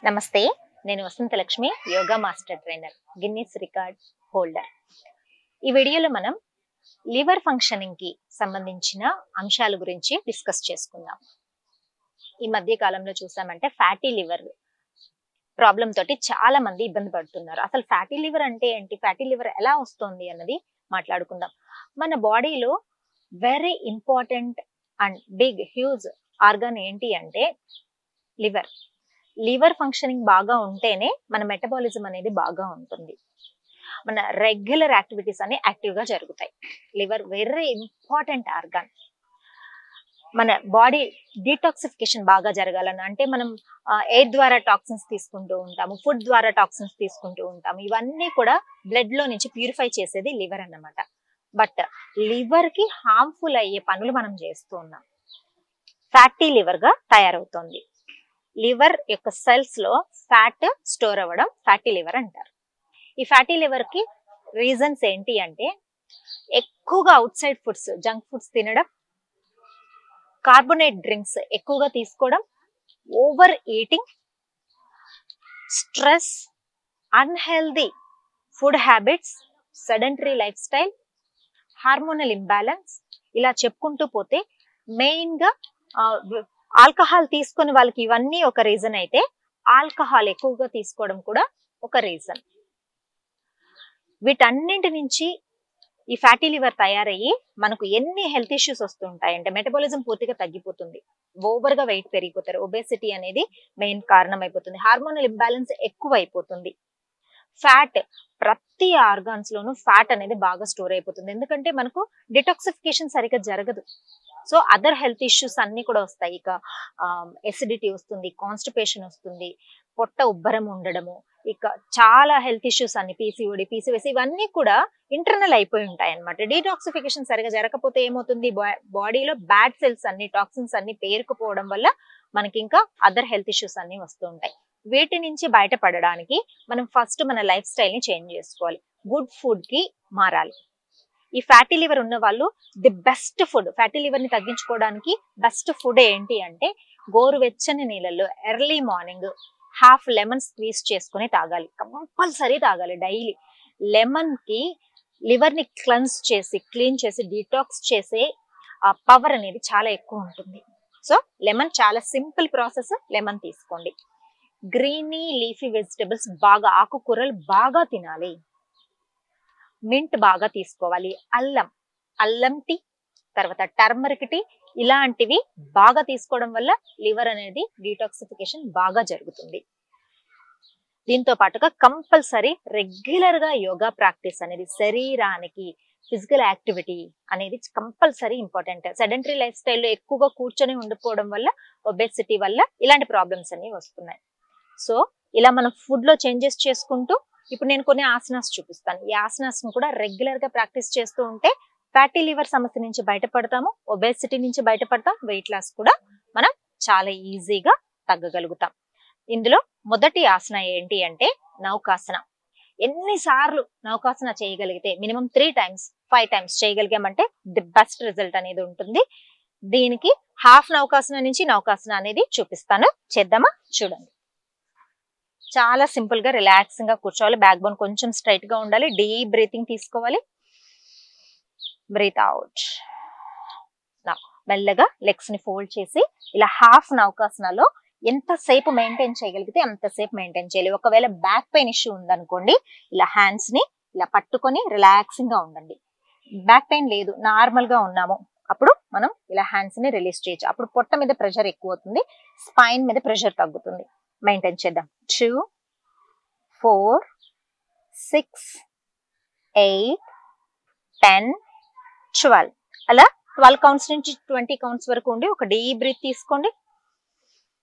నమస్తే, నేను Vasanthalakshmi, yoga master trainer, Guinness record holder. ఈ వీడియోలో మనం లివర్ ఫంక్షనింగ్ కి సంబంధించిన అంశాల గురించి డిస్కస్ చేసుకుందాం. ఈ మధ్య కాలంలో చూసామంటే ఫ్యాటీ లివర్ ప్రాబ్లం తోటి చాలా మంది ఇబ్బంది పడుతున్నారు. అసలు ఫ్యాటీ లివర్ అంటే ఏంటి, ఫ్యాటీ లివర్ ఎలా వస్తుంది అన్నది మాట్లాడుకుందాం. మన బాడీలో very important and big huge organ ఏంటి అంటే లివర్. లివర్ ఫంక్షనింగ్ బాగా ఉంటేనే మన మెటబాలిజం అనేది బాగా ఉంటుంది, మన రెగ్యులర్ యాక్టివిటీస్ అన్ని యాక్టివ్ గా జరుగుతాయి. Liver very important organ. మన బాడీ డీటాక్సిఫికేషన్ బాగా జరగాలన్న అంటే మనం ఎయిర్ ద్వారా టాక్సిన్స్ తీసుకుంటూ ఉంటాము, ఫుడ్ ద్వారా టాక్సిన్స్ తీసుకుంటూ ఉంటాము. ఇవన్నీ కూడా బ్లడ్ లో నుంచి ప్యూరిఫై చేసేది లివర్ అన్నమాట. బట్ లివర్ కి హార్మ్ఫుల్ అయ్యే పనులు మనం చేస్తూ ఉన్నాం. ఫ్యాటీ లివర్ గా తయారవుతుంది. లివర్ యొక్క సెల్స్ లో ఫ్యాట్ స్టోర్ అవ్వడం ఫ్యాటీ లివర్ అంటారు. ఈ ఫ్యాటీ లివర్ కి రీజన్స్ ఏంటి అంటే ఎక్కువగా out side foods, junk foods తినడం, కార్బోనేట్ డ్రింక్స్ ఎక్కువగా తీసుకోవడం, over eating, stress, unhealthy food habits, sedentary life style, hormonal imbalance, ఇలా చెప్పుకుంటూ పోతే మెయిన్ గా ఆల్కహాల్ తీసుకుని వాళ్ళకి ఇవన్నీ ఒక రీజన్ అయితే ఆల్కహాల్ ఎక్కువగా తీసుకోవడం కూడా ఒక రీజన్. వీటన్నింటి నుంచి ఈ ఫ్యాటీ లివర్ తయారయ్యి మనకు ఎన్ని హెల్త్ ఇష్యూస్ వస్తుంటాయంటే మెటబాలిజం పూర్తిగా తగ్గిపోతుంది, ఓవర్ గా వెయిట్ పెరిగిపోతారు, ఒబేసిటీ అనేది మెయిన్ కారణం అయిపోతుంది, హార్మోనల్ ఇంబ్యాలెన్స్ ఎక్కువ అయిపోతుంది. ఫ్యాట్ ప్రతి ఆర్గాన్స్ లోనూ ఫ్యాట్ అనేది బాగా స్టోర్ అయిపోతుంది, ఎందుకంటే మనకు డిటాక్సిఫికేషన్ సరిగ్గా జరగదు. సో అదర్ హెల్త్ ఇష్యూస్ అన్ని కూడా వస్తాయి. ఇక ఎసిడిటీ వస్తుంది, కాన్స్టిపేషన్ వస్తుంది, పొట్ట ఉబ్బరం ఉండడము, ఇక చాలా హెల్త్ ఇష్యూస్ అన్ని పీసీఓడి, పీసీఓఎస్ ఇవన్నీ కూడా ఇంటర్నల్ అయిపోయి ఉంటాయి అన్నమాట. డీటాక్సిఫికేషన్ సరిగా జరగకపోతే ఏమవుతుంది, బాడీలో బ్యాడ్ సెల్స్ అన్ని, టాక్సిన్స్ అన్ని పేరుకుపోవడం వల్ల మనకి ఇంకా అదర్ హెల్త్ ఇష్యూస్ అన్ని వస్తూ ఉంటాయి. వీటి నుంచి బయటపడడానికి మనం ఫస్ట్ మన లైఫ్ స్టైల్ ని చేంజ్ చేసుకోవాలి, గుడ్ ఫుడ్ కి మారాలి. ఈ ఫ్యాటీ లివర్ ఉన్న వాళ్ళు the best food, fatty liver ని తగ్గించుకోవడానికి బెస్ట్ ఫుడ్ ఏంటి అంటే గోరువెచ్చని నీళ్ళల్లో early morning half lemon squeeze చేసుకుని తాగాలి, కంపల్సరీ తాగాలి డైలీ. లెమన్ కి లివర్ ని క్లీన్ చేసి డీటాక్స్ చేసే పవర్ అనేది చాలా ఎక్కువ ఉంటుంది. సో లెమన్ చాలా సింపుల్ ప్రాసెస్, లెమన్ తీసుకోండి. గ్రీనీ లీఫీ వెజిటబుల్స్ బాగా, ఆకుకూరలు బాగా తినాలి. మింట్ బాగా తీసుకోవాలి, అల్లం టీ, తర్వాత టర్మరిక్ టీ, ఇలాంటివి బాగా తీసుకోవడం వల్ల లివర్ అనేది డీటాక్సిఫికేషన్ బాగా జరుగుతుంది. దీంతో పాటుగా కంపల్సరీ రెగ్యులర్ గా యోగా ప్రాక్టీస్ అనేది, శరీరానికి ఫిజికల్ యాక్టివిటీ అనేది కంపల్సరీ ఇంపార్టెంట్. సెడెంటరీ లైఫ్ స్టైల్లో ఎక్కువగా కూర్చొని ఉండిపోవడం వల్ల, ఒబేసిటీ వల్ల ఇలాంటి ప్రాబ్లమ్స్ అన్ని వస్తున్నాయి. సో ఇలా మనం ఫుడ్ లో చేంజెస్ చేసుకుంటూ, ఇప్పుడు నేను కొన్ని ఆసనాస్ చూపిస్తాను. ఈ ఆసనాస్ కూడా రెగ్యులర్ గా ప్రాక్టీస్ చేస్తూ ఉంటే ఫ్యాటీ లివర్ సమస్య నుంచి బయటపడతాము, ఒబేసిటీ నుంచి బయటపడతాం, వెయిట్ లాస్ కూడా మనం చాలా ఈజీగా తగ్గగలుగుతాం. ఇందులో మొదటి ఆసన ఏంటి అంటే నౌకాసన. ఎన్నిసార్లు నౌకాసన చేయగలిగితే మినిమం 3 times 5 times చేయగలిగామంటే ది బెస్ట్ రిజల్ట్ అనేది ఉంటుంది. దీనికి హాఫ్ నౌకాసన నుంచి నౌకాసన అనేది చూపిస్తాను, చేద్దామా? చూడండి. చాలా సింపుల్ గా రిలాక్సింగ్ గా కూర్చోవాలి, బ్యాక్ బోన్ కొంచెం స్ట్రైట్ గా ఉండాలి, డీప్ బ్రీతింగ్ తీసుకోవాలి, బ్రీత్ అవుట్. మెల్లగా లెగ్స్ ని ఫోల్డ్ చేసి ఇలా హాఫ్ నౌకాసనలో ఎంతసేపు మెయింటైన్ చేయగలిగితే అంతసేపు మెయింటైన్ చేయాలి. ఒకవేళ బ్యాక్ పెయిన్ ఇష్యూ ఉందనుకోండి, ఇలా హ్యాండ్స్ ని ఇలా పట్టుకొని రిలాక్సింగ్ గా ఉండండి. బ్యాక్ పెయిన్ లేదు, నార్మల్ గా ఉన్నాము, అప్పుడు మనం ఇలా హ్యాండ్స్ ని రిలీజ్ చేయొచ్చు. అప్పుడు పొట్ట మీద ప్రెషర్ ఎక్కువ అవుతుంది, స్పైన్ మీద ప్రెషర్ తగ్గుతుంది. మెయింటైన్ చేద్దాం. 2 4 6 8 10 12 అలా 12 కౌంట్స్ నుంచి 20 కౌంట్స్ వరకు ఉండి ఒక డీప్ బ్రీత్ తీసుకోండి.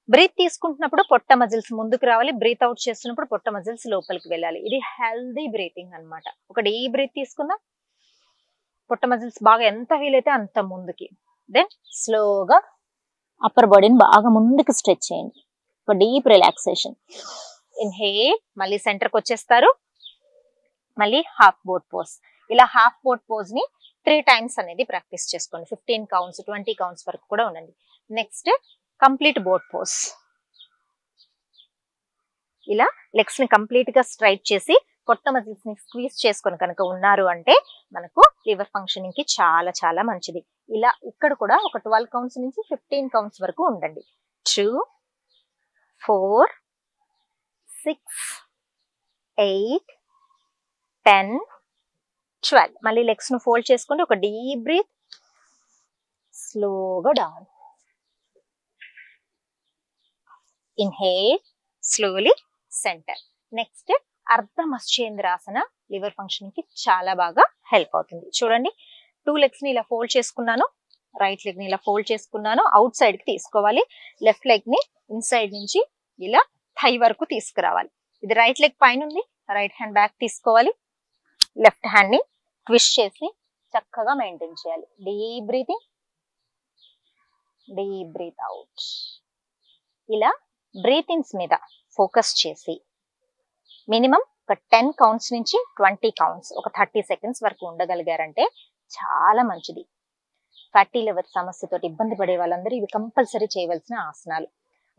బ్రీత్ తీసుకుంటున్నప్పుడు పొట్ట మజిల్స్ ముందుకు రావాలి, బ్రీత్ అవుట్ చేస్తున్నప్పుడు పొట్ట మజిల్స్ లోపలికి వెళ్ళాలి. ఇది హెల్దీ బ్రీతింగ్ అన్నమాట. ఒక డీప్ బ్రీత్ తీసుకుందాం, పొట్ట మజిల్స్ బాగా ఎంత వీలైతే అంత ముందుకి. దెన్ స్లోగా అప్పర్ బాడీని బాగా ముందుకు స్ట్రెచ్ చేయండి, ఒక డీప్ రిలాక్సేషన్. ఇన్హేల్, మళ్ళీ సెంటర్కి వచ్చేస్తారు, మళ్ళీ హాఫ్ బోట్ పోజ్. ఇలా హాఫ్ బోట్ పోజ్ ని 3 times అనేది ప్రాక్టీస్ చేసుకోండి. 15 counts 20 counts వరకు కూడా ఉండండి. Next complete boat pose. ఇలా లెగ్స్ ని కంప్లీట్ గా స్ట్రైట్ చేసి పొట్ట మజిల్స్ ని స్క్వీజ్ చేసుకొని కనుక ఉన్నారు అంటే మనకు లివర్ ఫంక్షనింగ్ కి చాలా చాలా మంచిది. ఇలా ఇక్కడ కూడా ఒక 12 కౌంట్స్ నుంచి 15 కౌంట్స్ వరకు ఉండండి. 2 4 6 8 10 12. మళ్ళీ లెగ్స్ ను ఫోల్డ్ చేసుకోండి. ఒక డీప్ బ్రీత్, స్లోగా down, inhale, slowly centre. Next అర్ధ మత్స్యేంద్రాసన లివర్ ఫంక్షన్ కి చాలా బాగా హెల్ప్ అవుతుంది. చూడండి, 2 లెగ్స్ ని ఇలా ఫోల్డ్ చేసుకున్నాను, రైట్ లెగ్ ని ఇలా ఫోల్డ్ చేసుకున్నాను, అవుట్ సైడ్ కి తీసుకోవాలి. లెఫ్ట్ లెగ్ ని ఇన్సైడ్ నుంచి ఇలా థై వరకు తీసుకురావాలి. ఇది రైట్ లెగ్ పైన ఉంది, రైట్ హ్యాండ్ బ్యాక్ తీసుకోవాలి. లెఫ్ట్ హ్యాండ్ ని ట్విస్ట్ చేసి చక్కగా మెయింటైన్ చేయాలి. Deep breathing, deep breath out. ఇలా బ్రీతింగ్స్ మీద ఫోకస్ చేసి మినిమం ఒక 10 కౌంట్స్ నుంచి 20 కౌంట్స్, ఒక 30 సెకండ్స్ వరకు ఉండగలిగారంటే చాలా మంచిది. ఫ్యాటీ లివర్ సమస్యతో ఇబ్బంది పడే వాళ్ళందరూ ఇవి కంపల్సరీ చేయవలసిన ఆసనాలు.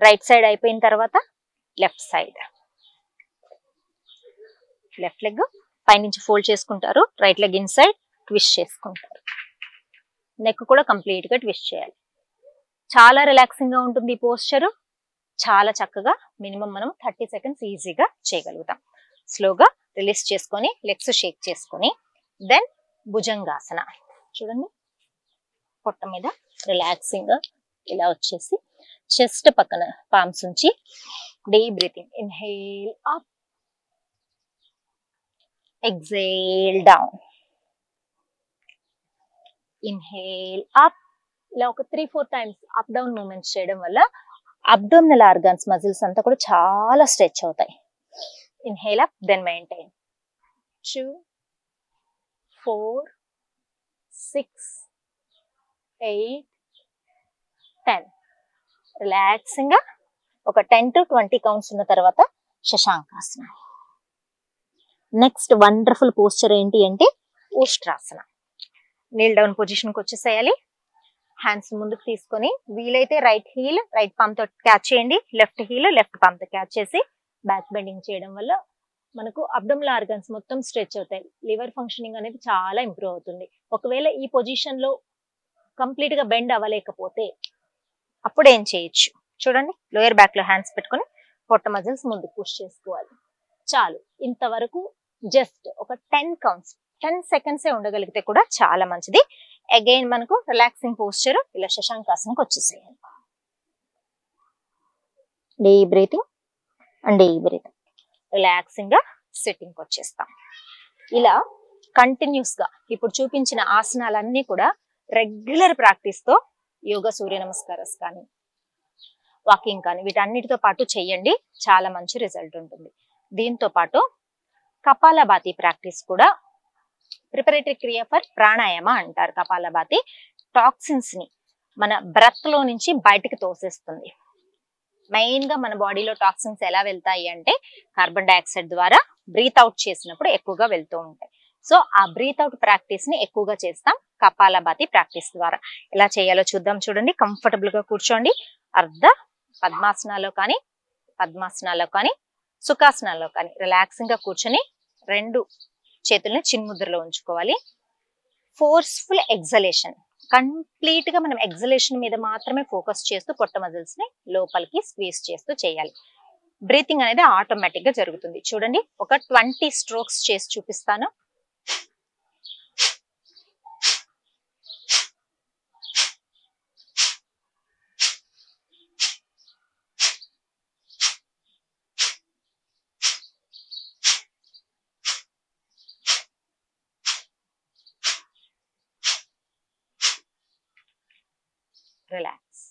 రైట్ సైడ్ అయిపోయిన తర్వాత లెఫ్ట్ సైడ్, లెఫ్ట్ లెగ్ పైనుంచి ఫోల్డ్ చేసుకుంటారు, రైట్ లెగ్ ఇన్సైడ్ ట్విస్ట్ చేసుకుంటారు. నెక్ కూడా కంప్లీట్ గా ట్విస్ట్ చేయాలి. చాలా రిలాక్సింగ్ గా ఉంటుంది ఈ పోస్చర్. చాలా చక్కగా మినిమం మనం 30 సెకండ్స్ ఈజీగా చేయగలుగుతాం. స్లోగా రిలీజ్ చేసుకొని లెగ్స్ షేక్ చేసుకొని దెన్ భుజంగాసన. చూడండి, పొట్ట మీద రిలాక్సింగ్ గా ఇలా వచ్చేసి చెస్ట్ పక్కన పామ్స్ ఉంచి deep breathing, inhale up, exhale down, inhale up. ఇలా ఒక 3-4 టైమ్స్ అప్ డౌన్ మూమెంట్స్ చేయడం వల్ల అబ్డోమినల్ ఆర్గన్స్ మజిల్స్ అంతా కూడా చాలా స్ట్రెచ్ అవుతాయి. Inhale up, then maintain. 2 4 6 8 10. Relaxing గా ఒక 10 to 20 కౌంట్స్ ఉన్న తర్వాత శశాంకాసన. నెక్స్ట్ వండర్ఫుల్ పోస్చర్ ఏంటి అంటే ఉష్ట్రాసన. నీల్ డౌన్ పొజిషన్ కి వచ్చేసేయాలి. హ్యాండ్స్ ముందుకు తీసుకొని వీలైతే రైట్ హీల్ రైట్ పామ్ తో క్యాచ్ చేయండి, లెఫ్ట్ హీల్ లెఫ్ట్ పామ్ తో క్యాచ్ చేసి బ్యాక్ బెండింగ్ చేయడం వల్ల మనకు అబ్డోమినల్ ఆర్గన్స్ మొత్తం స్ట్రెచ్ అవుతాయి. లివర్ ఫంక్షనింగ్ అనేది చాలా ఇంప్రూవ్ అవుతుంది. ఒకవేళ ఈ పొజిషన్ లో కంప్లీట్ గా బెండ్ అవ్వలేకపోతే అప్పుడు ఏం చేయొచ్చు చూడండి. లోయర్ బ్యాక్ లో హ్యాండ్స్ పెట్టుకొని పొట్ట మజిల్స్ ముందుకు పుష్ చేసుకోవాలి. చాలు. ఇంతవరకు జస్ట్ ఒక 10 కౌంట్స్ 10 సెకండ్స్ ఉండగలిగితే కూడా చాలా మంచిది. అగైన్ మనకు రిలాక్సింగ్ పోస్చర్ ఇలా శశాంకాసనకు వచ్చేసేయాలి. Deep breathing and deep breathing, relaxing గా సిట్టింగ్ వచ్చేస్తాం. ఇలా కంటిన్యూస్ గా ఇప్పుడు చూపించిన ఆసనాలన్నీ కూడా రెగ్యులర్ ప్రాక్టీస్ తో యోగా, సూర్య నమస్కారాలు కానీ వాకింగ్ కానీ వీటన్నిటితో పాటు చెయ్యండి, చాలా మంచి రిజల్ట్ ఉంటుంది. దీంతో పాటు కపాలభాతి ప్రాక్టీస్ కూడా ప్రిపరేటరీ క్రియ ఫర్ ప్రాణాయామ అంటారు. కపాలభాతి టాక్సిన్స్ ని మన బ్రెత్ లో నుంచి బయటకు తోసేస్తుంది. మెయిన్ గా మన బాడీలో టాక్సిన్స్ ఎలా వెళ్తాయి అంటే కార్బన్ డైఆక్సైడ్ ద్వారా బ్రీత్ అవుట్ చేసినప్పుడు ఎక్కువగా వెళ్తూ ఉంటాయి. సో ఆ బ్రీత్ అవుట్ ప్రాక్టీస్ ని ఎక్కువగా చేస్తాం కపాలభాతి ప్రాక్టీస్ ద్వారా. ఎలా చేయాలో చూద్దాం. చూడండి, కంఫర్టబుల్ గా కూర్చోండి. అర్ధ పద్మాసనాల్లో కానీ పద్మాసనాల్లో కానీ సుఖాసనాల్లో కానీ రిలాక్సింగ్ గా కూర్చొని 2 చేతుల్ని చిన్ముద్రలో ఉంచుకోవాలి. ఫోర్స్ఫుల్ ఎగ్జలేషన్, కంప్లీట్ గా మనం ఎగ్జలేషన్ మీద మాత్రమే ఫోకస్ చేస్తూ పొట్ట మజిల్స్ ని లోపలికి స్క్వీజ్ చేస్తూ చేయాలి. బ్రీతింగ్ అనేది ఆటోమేటిక్ గా జరుగుతుంది. చూడండి, ఒక 20 స్ట్రోక్స్ చేసి చూపిస్తాను. రిలాక్స్.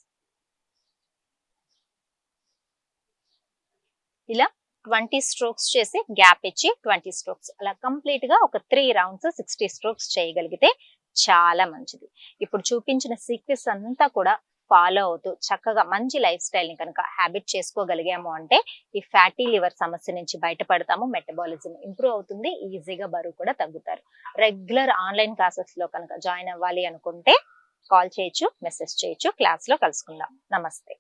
ఇలా 20 స్ట్రోక్స్ చేసి గ్యాప్ ఇచ్చి 20 స్ట్రోక్స్, అలా కంప్లీట్ గా ఒక 3 రౌండ్స్ 60 స్ట్రోక్స్ చేయగలిగితే చాలా మంచిది. ఇప్పుడు చూపించిన సీక్వెన్స్ అంతా కూడా ఫాలో అవుతూ చక్కగా మంచి లైఫ్ స్టైల్ ని కనుక హ్యాబిట్ చేసుకోగలిగాము అంటే ఈ ఫ్యాటీ లివర్ సమస్య నుంచి బయటపడతాము. మెటబాలిజం ఇంప్రూవ్ అవుతుంది, ఈజీగా బరువు కూడా తగ్గుతారు. రెగ్యులర్ ఆన్లైన్ క్లాసెస్ లో కనుక జాయిన్ అవ్వాలి అనుకుంటే కాల్ చేయొచ్చు, మెసేజ్ చేయొచ్చు. క్లాస్ లో కలుసుకుందాం. నమస్తే.